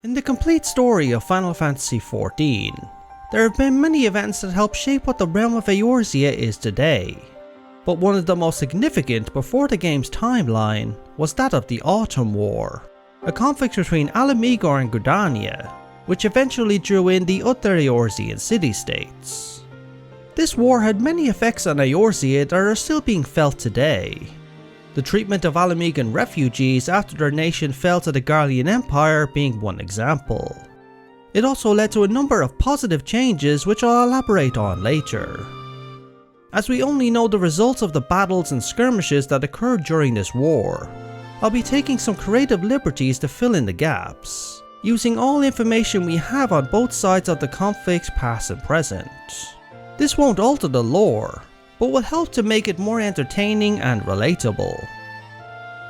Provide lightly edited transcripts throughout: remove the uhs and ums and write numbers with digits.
In the complete story of Final Fantasy XIV, there have been many events that help shape what the realm of Eorzea is today. But one of the most significant before the game's timeline was that of the Autumn War, a conflict between Mhigo and Gridania, which eventually drew in the other Eorzean city-states. This war had many effects on Eorzea that are still being felt today. The treatment of Mhigan refugees after their nation fell to the Garlean Empire being one example. It also led to a number of positive changes which I'll elaborate on later. As we only know the results of the battles and skirmishes that occurred during this war, I'll be taking some creative liberties to fill in the gaps, using all information we have on both sides of the conflict past and present. This won't alter the lore, but will help to make it more entertaining and relatable.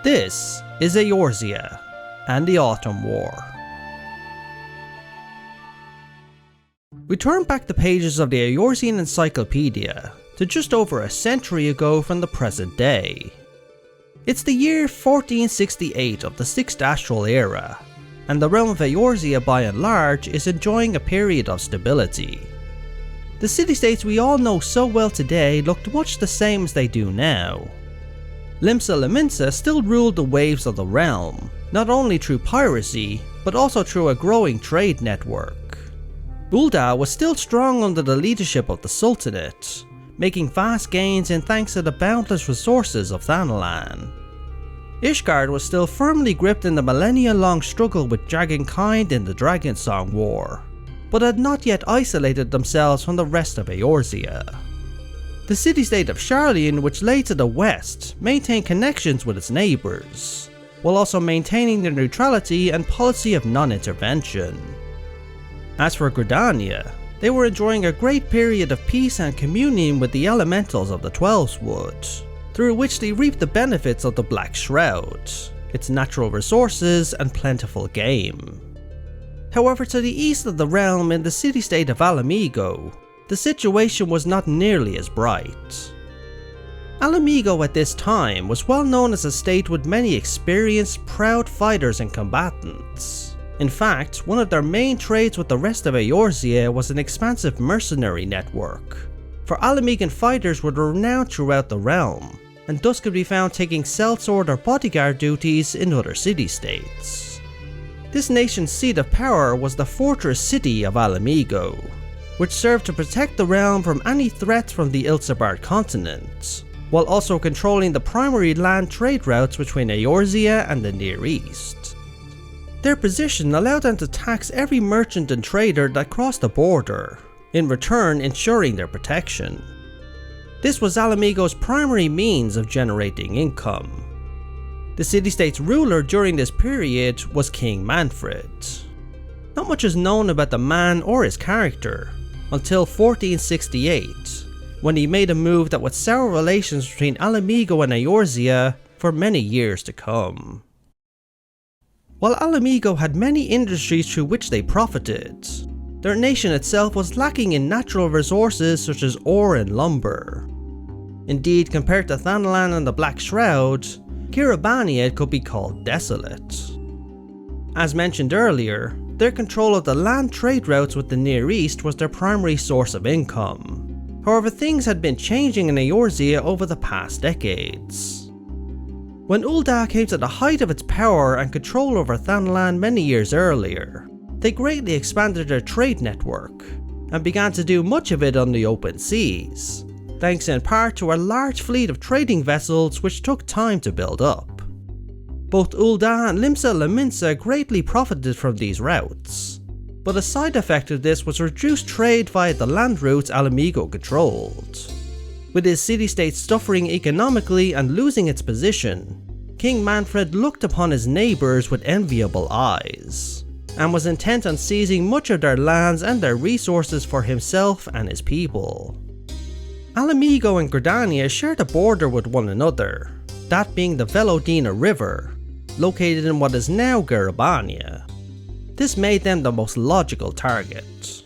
This is Eorzea and the Autumn War. We turn back the pages of the Eorzean Encyclopedia to just over a century ago from the present day. It's the year 1468 of the 6th Astral Era, and the realm of Eorzea by and large is enjoying a period of stability. The city-states we all know so well today looked much the same as they do now. Limsa still ruled the waves of the realm, not only through piracy, but also through a growing trade network. Ul'dah was still strong under the leadership of the Sultanate, making vast gains in thanks to the boundless resources of Thanalan. Ishgard was still firmly gripped in the millennia-long struggle with Dragonkind in the Dragonsong War, but had not yet isolated themselves from the rest of Eorzea. The city-state of Sharlayan, which lay to the west, maintained connections with its neighbours, while also maintaining their neutrality and policy of non-intervention. As for Gridania, they were enjoying a great period of peace and communion with the elementals of the Twelveswood, through which they reaped the benefits of the Black Shroud, its natural resources and plentiful game. However, to the east of the realm in the city-state of Mhigo, the situation was not nearly as bright. Mhigo at this time was well known as a state with many experienced, proud fighters and combatants. In fact, one of their main trades with the rest of Eorzea was an expansive mercenary network, for Mhigan fighters were renowned throughout the realm, and thus could be found taking sellsword or bodyguard duties in other city-states. This nation's seat of power was the fortress city of Mhigo, which served to protect the realm from any threats from the Ilsabard continent, while also controlling the primary land trade routes between Eorzea and the Near East. Their position allowed them to tax every merchant and trader that crossed the border, in return ensuring their protection. This was Mhigo's primary means of generating income. The city-state's ruler during this period was King Manfred. Not much is known about the man or his character until 1468, when he made a move that would sour relations between Mhigo and Eorzea for many years to come. While Mhigo had many industries through which they profited, their nation itself was lacking in natural resources such as ore and lumber. Indeed, compared to Thanalan and the Black Shroud, Gridania could be called desolate. As mentioned earlier, their control of the land trade routes with the Near East was their primary source of income. However, things had been changing in Eorzea over the past decades. When Ul'dah came to the height of its power and control over Thanalan many years earlier, they greatly expanded their trade network, and began to do much of it on the open seas, thanks in part to a large fleet of trading vessels which took time to build up. Both Ul'dah and Limsa greatly profited from these routes, but a side effect of this was reduced trade via the land routes Mhigo controlled. With his city-state suffering economically and losing its position, King Manfred looked upon his neighbours with enviable eyes, and was intent on seizing much of their lands and their resources for himself and his people. Mhigo and Gridania shared a border with one another, that being the Velodina River, located in what is now Gridania. This made them the most logical target.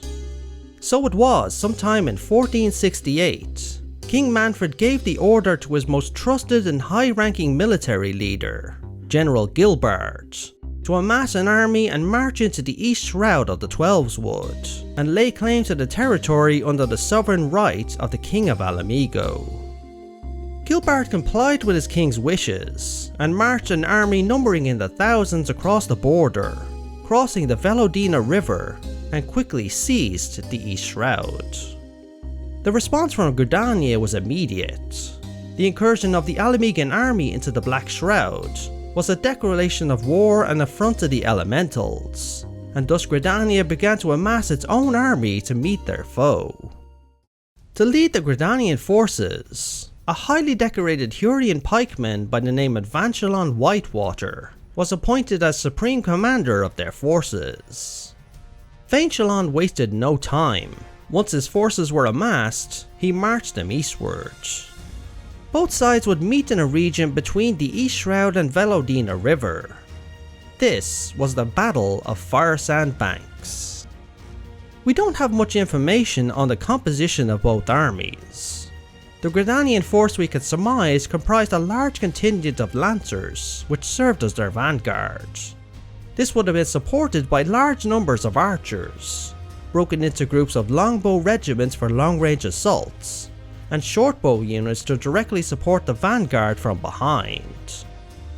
So it was sometime in 1468, King Manfred gave the order to his most trusted and high-ranking military leader, General Gilbert, to amass an army and march into the east shroud of the Twelveswood, and lay claim to the territory under the sovereign right of the King of Mhigo. Gilbert complied with his king's wishes, and marched an army numbering in the thousands across the border, crossing the Velodina River, and quickly seized the East Shroud. The response from Gridania was immediate. The incursion of the Mhigan army into the Black Shroud was a declaration of war and affront to the elementals, and thus Gridania began to amass its own army to meet their foe. To lead the Gridanian forces, a highly decorated Hurrian pikeman by the name of Vanchelon Whitewater was appointed as supreme commander of their forces. Vanchelon wasted no time. Once his forces were amassed, he marched them eastward. Both sides would meet in a region between the East Shroud and Velodina River. This was the Battle of Firesand Banks. We don't have much information on the composition of both armies. The Gridanian force we could surmise comprised a large contingent of lancers, which served as their vanguard. This would have been supported by large numbers of archers, broken into groups of longbow regiments for long-range assaults, and shortbow units to directly support the vanguard from behind.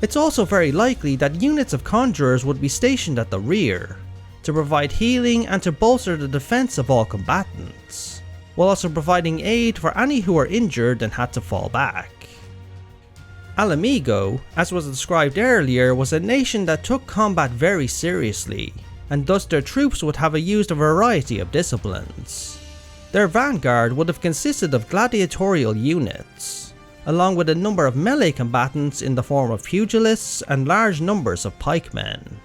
It's also very likely that units of conjurers would be stationed at the rear, to provide healing and to bolster the defense of all combatants, while also providing aid for any who were injured and had to fall back. Mhigo, as was described earlier, was a nation that took combat very seriously, and thus their troops would have used a variety of disciplines. Their vanguard would have consisted of gladiatorial units, along with a number of melee combatants in the form of pugilists and large numbers of pikemen.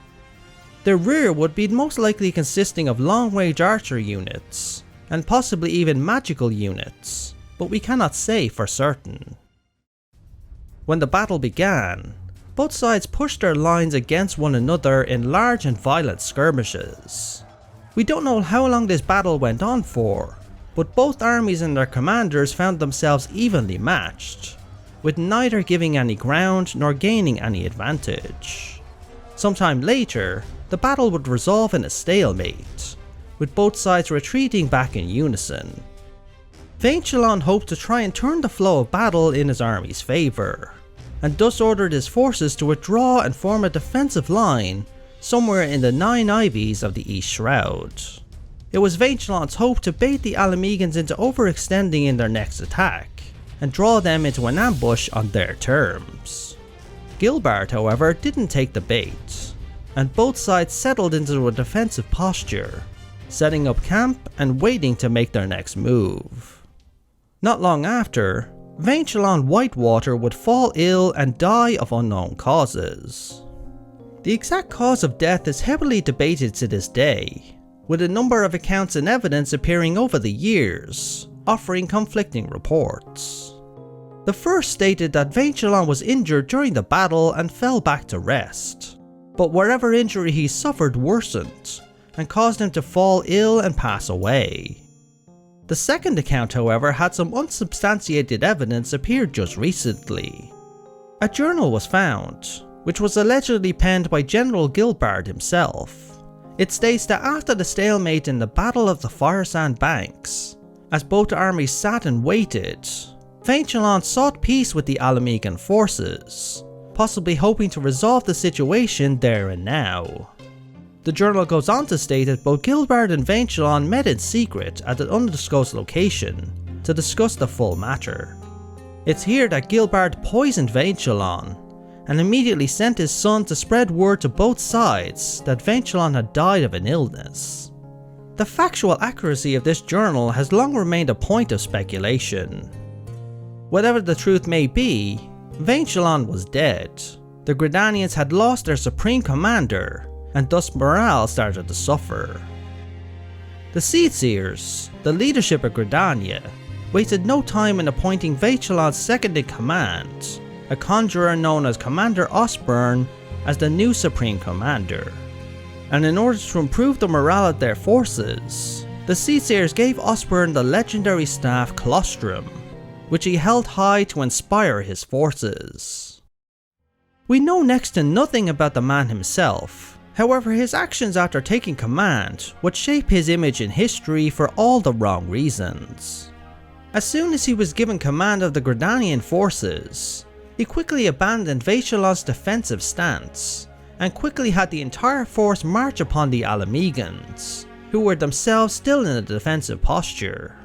Their rear would be most likely consisting of long-range archer units, and possibly even magical units, but we cannot say for certain. When the battle began, both sides pushed their lines against one another in large and violent skirmishes. We don't know how long this battle went on for, but both armies and their commanders found themselves evenly matched, with neither giving any ground nor gaining any advantage. Sometime later, the battle would resolve in a stalemate, with both sides retreating back in unison. Vanchelon hoped to try and turn the flow of battle in his army's favour, and thus ordered his forces to withdraw and form a defensive line somewhere in the 9 ivies of the East Shroud. It was Vanchelon's hope to bait the Mhigans into overextending in their next attack, and draw them into an ambush on their terms. Gilbert, however, didn't take the bait, and both sides settled into a defensive posture, setting up camp and waiting to make their next move. Not long after, Vanchelon Whitewater would fall ill and die of unknown causes. The exact cause of death is heavily debated to this day, with a number of accounts and evidence appearing over the years, offering conflicting reports. The first stated that Vanchelon was injured during the battle and fell back to rest, but whatever injury he suffered worsened, and caused him to fall ill and pass away. The second account, however, had some unsubstantiated evidence appeared just recently. A journal was found, which was allegedly penned by General Gilbert himself. It states that after the stalemate in the Battle of the Firesand Banks, as both armies sat and waited, Vanchelon sought peace with the Mhigan forces, possibly hoping to resolve the situation there and now. The journal goes on to state that both Gilbert and Vanchelon met in secret at an undisclosed location to discuss the full matter. It's here that Gilbert poisoned Vanchelon, and immediately sent his son to spread word to both sides that Vanchelon had died of an illness. The factual accuracy of this journal has long remained a point of speculation. Whatever the truth may be, Vanchelon was dead. The Gridanians had lost their supreme commander, and thus morale started to suffer. The Seedseers, the leadership of Gridania, wasted no time in appointing Vanchelon's second-in-command, a conjurer known as Commander Osborne, as the new supreme commander. And in order to improve the morale of their forces, the Seedseers gave Osborne the legendary staff Colostrum, which he held high to inspire his forces. We know next to nothing about the man himself, however his actions after taking command would shape his image in history for all the wrong reasons. As soon as he was given command of the Gridanian forces, he quickly abandoned Vaishalan's defensive stance, and quickly had the entire force march upon the Mhigans, who were themselves still in a defensive posture.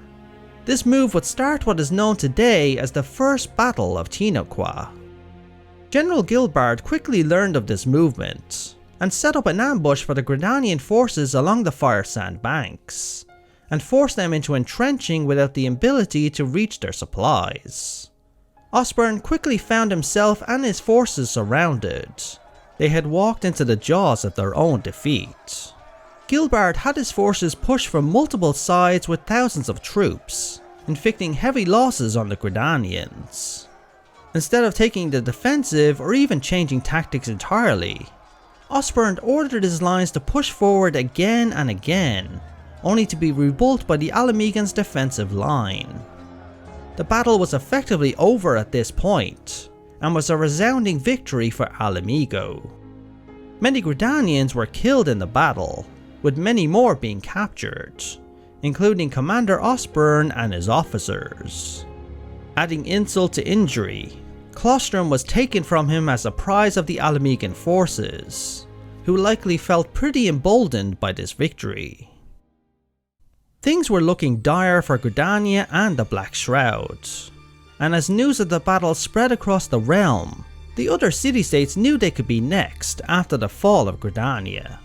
This move would start what is known today as the First Battle of Tinolqa. General Gilbard quickly learned of this movement, and set up an ambush for the Gridanian forces along the Fireand banks, and forced them into entrenching without the ability to reach their supplies. Osborne quickly found himself and his forces surrounded. They had walked into the jaws of their own defeat. Gilbard had his forces pushed from multiple sides with thousands of troops, inflicting heavy losses on the Gridanians. Instead of taking the defensive or even changing tactics entirely, Osborne ordered his lines to push forward again and again, only to be rebuilt by the Mhigan's defensive line. The battle was effectively over at this point, and was a resounding victory for Mhigo. Many Gridanians were killed in the battle, with many more being captured, including Commander Osborne and his officers. Adding insult to injury, Colostrum was taken from him as a prize of the Mhigan forces, who likely felt pretty emboldened by this victory. Things were looking dire for Gridania and the Black Shroud, and as news of the battle spread across the realm, the other city-states knew they could be next after the fall of Gridania.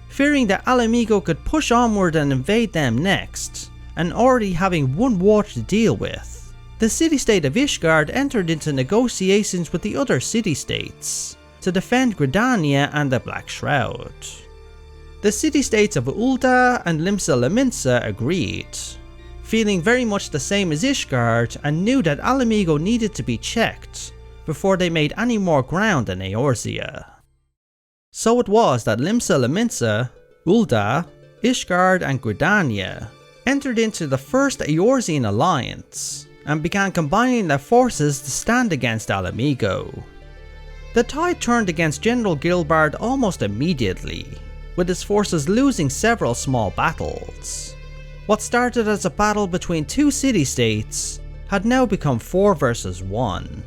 Fearing that Mhigo could push onward and invade them next, and already having one war to deal with, the city-state of Ishgard entered into negotiations with the other city-states to defend Gridania and the Black Shroud. The city-states of Ul'dah and Limsa agreed, feeling very much the same as Ishgard, and knew that Mhigo needed to be checked before they made any more ground in Eorzea. So it was that Limsa, Ul'dah, Ishgard and Gridania entered into the first Eorzean alliance and began combining their forces to stand against Mhigo. The tide turned against General Gilbard almost immediately, with his forces losing several small battles. What started as a battle between two city-states had now become 4 versus 1.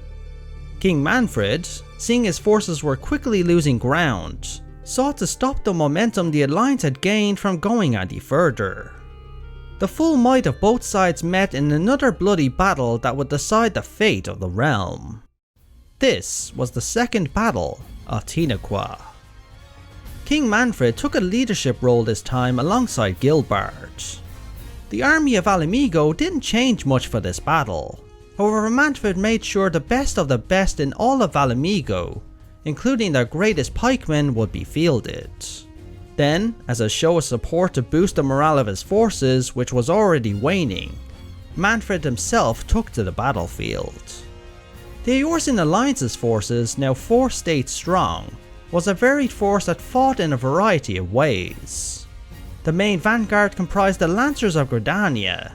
King Manfred, seeing his forces were quickly losing ground, sought to stop the momentum the alliance had gained from going any further. The full might of both sides met in another bloody battle that would decide the fate of the realm. This was the Second Battle of Tinolqa. King Manfred took a leadership role this time alongside Gilbard. The army of Mhigo didn't change much for this battle, however Manfred made sure the best of the best in all of Mhigo, including their greatest pikemen, would be fielded. Then, as a show of support to boost the morale of his forces, which was already waning, Manfred himself took to the battlefield. The Eorzean Alliance's forces, now 4 states strong, was a varied force that fought in a variety of ways. The main vanguard comprised the Lancers of Gridania,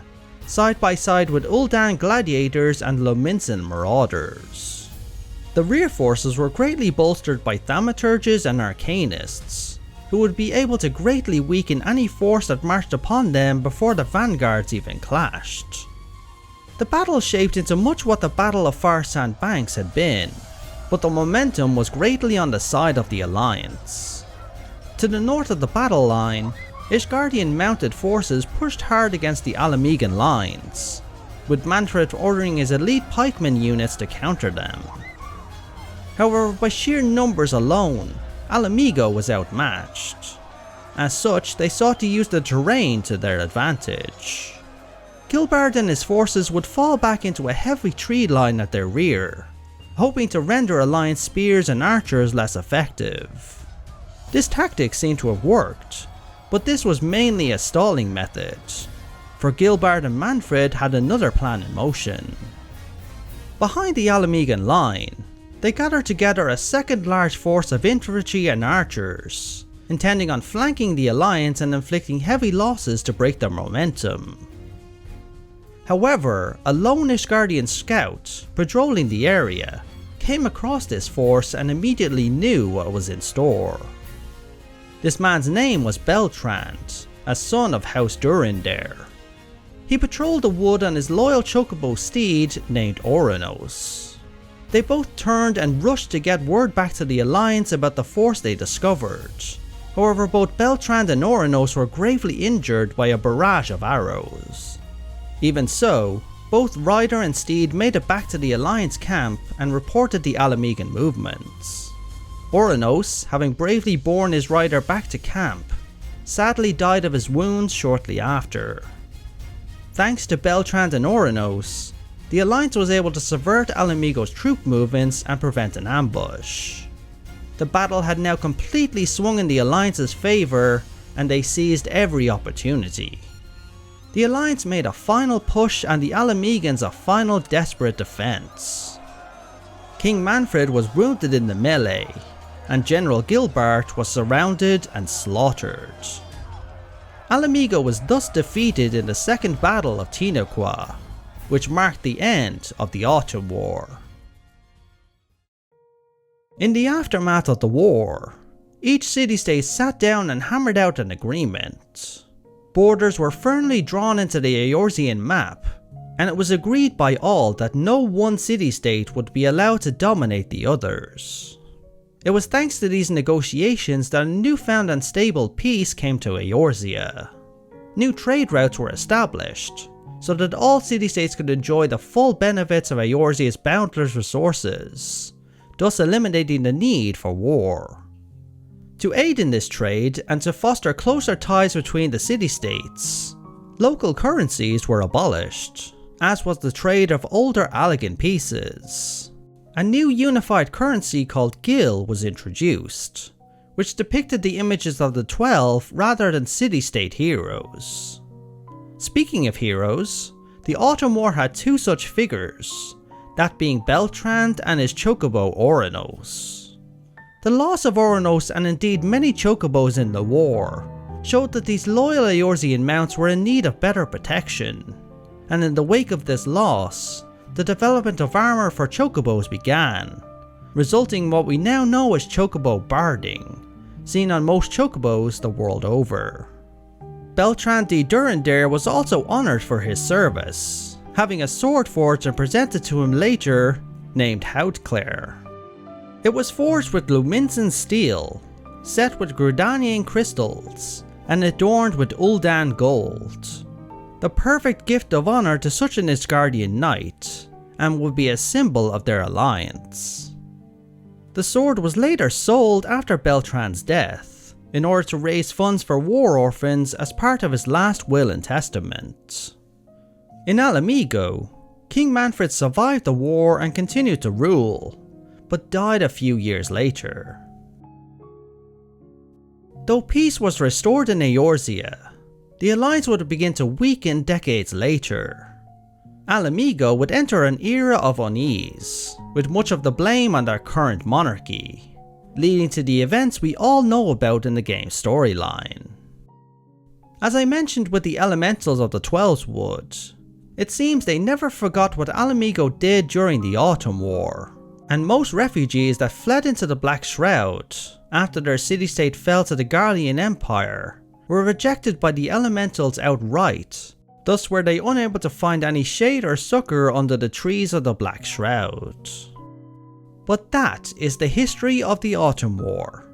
side by side with Ul'dah gladiators and Lominsan marauders. The rear forces were greatly bolstered by thaumaturges and arcanists, who would be able to greatly weaken any force that marched upon them before the vanguards even clashed. The battle shaped into much what the Battle of Fireand Banks had been, but the momentum was greatly on the side of the Alliance. To the north of the battle line, Ishgardian mounted forces pushed hard against the Mhigan lines, with Manfred ordering his elite pikeman units to counter them. However, by sheer numbers alone, Mhigo was outmatched. As such, they sought to use the terrain to their advantage. Gilbard and his forces would fall back into a heavy tree line at their rear, hoping to render Alliance spears and archers less effective. This tactic seemed to have worked, but this was mainly a stalling method, for Gilbard and Manfred had another plan in motion. Behind the Mhigan line, they gathered together a second large force of infantry and archers, intending on flanking the Alliance and inflicting heavy losses to break their momentum. However, a lone Ishgardian scout, patrolling the area, came across this force and immediately knew what was in store. This man's name was Beltrand, a son of House Durindare. He patrolled the wood on his loyal chocobo steed named Oranos. They both turned and rushed to get word back to the Alliance about the force they discovered. However, both Beltrand and Oranos were gravely injured by a barrage of arrows. Even so, both rider and steed made it back to the Alliance camp and reported the Mhigan movements. Oranos, having bravely borne his rider back to camp, sadly died of his wounds shortly after. Thanks to Beltrand and Oranos, the Alliance was able to subvert Mhigo's troop movements and prevent an ambush. The battle had now completely swung in the Alliance's favour, and they seized every opportunity. The Alliance made a final push and the Mhigans a final desperate defence. King Manfred was wounded in the melee, and General Gilbert was surrounded and slaughtered. Mhigo was thus defeated in the Second Battle of Tinolqa, which marked the end of the Autumn War. In the aftermath of the war, each city-state sat down and hammered out an agreement. Borders were firmly drawn into the Eorzean map, and it was agreed by all that no one city-state would be allowed to dominate the others. It was thanks to these negotiations that a newfound and stable peace came to Eorzea. New trade routes were established, so that all city-states could enjoy the full benefits of Eorzea's boundless resources, thus eliminating the need for war. To aid in this trade and to foster closer ties between the city-states, local currencies were abolished, as was the trade of older Allegan pieces. A new unified currency called Gil was introduced, which depicted the images of the 12 rather than city-state heroes. Speaking of heroes, the Autumn War had two such figures, that being Beltrand and his chocobo Oranos. The loss of Oranos and indeed many chocobos in the war showed that these loyal Eorzean mounts were in need of better protection, and in the wake of this loss, the development of armour for chocobos began, resulting in what we now know as chocobo barding, seen on most chocobos the world over. Beltrand de Durindare was also honoured for his service, having a sword forged and presented to him later, named Houtclair. It was forged with Luminsen steel, set with Gridanian crystals, and adorned with Uldan gold. The perfect gift of honour to such an Isgardian knight, and would be a symbol of their alliance. The sword was later sold after Beltrand's death, in order to raise funds for war orphans as part of his last will and testament. In Mhigo, King Manfred survived the war and continued to rule, but died a few years later. Though peace was restored in Eorzea, the alliance would begin to weaken decades later. Mhigo would enter an era of unease, with much of the blame on their current monarchy, leading to the events we all know about in the game's storyline. As I mentioned with the elementals of the Twelves Wood, it seems they never forgot what Mhigo did during the Autumn War, and most refugees that fled into the Black Shroud after their city-state fell to the Garlean Empire were rejected by the elementals outright, thus were they unable to find any shade or succour under the trees of the Black Shroud. But that is the history of the Autumn War,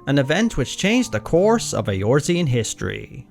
an event which changed the course of Eorzean history.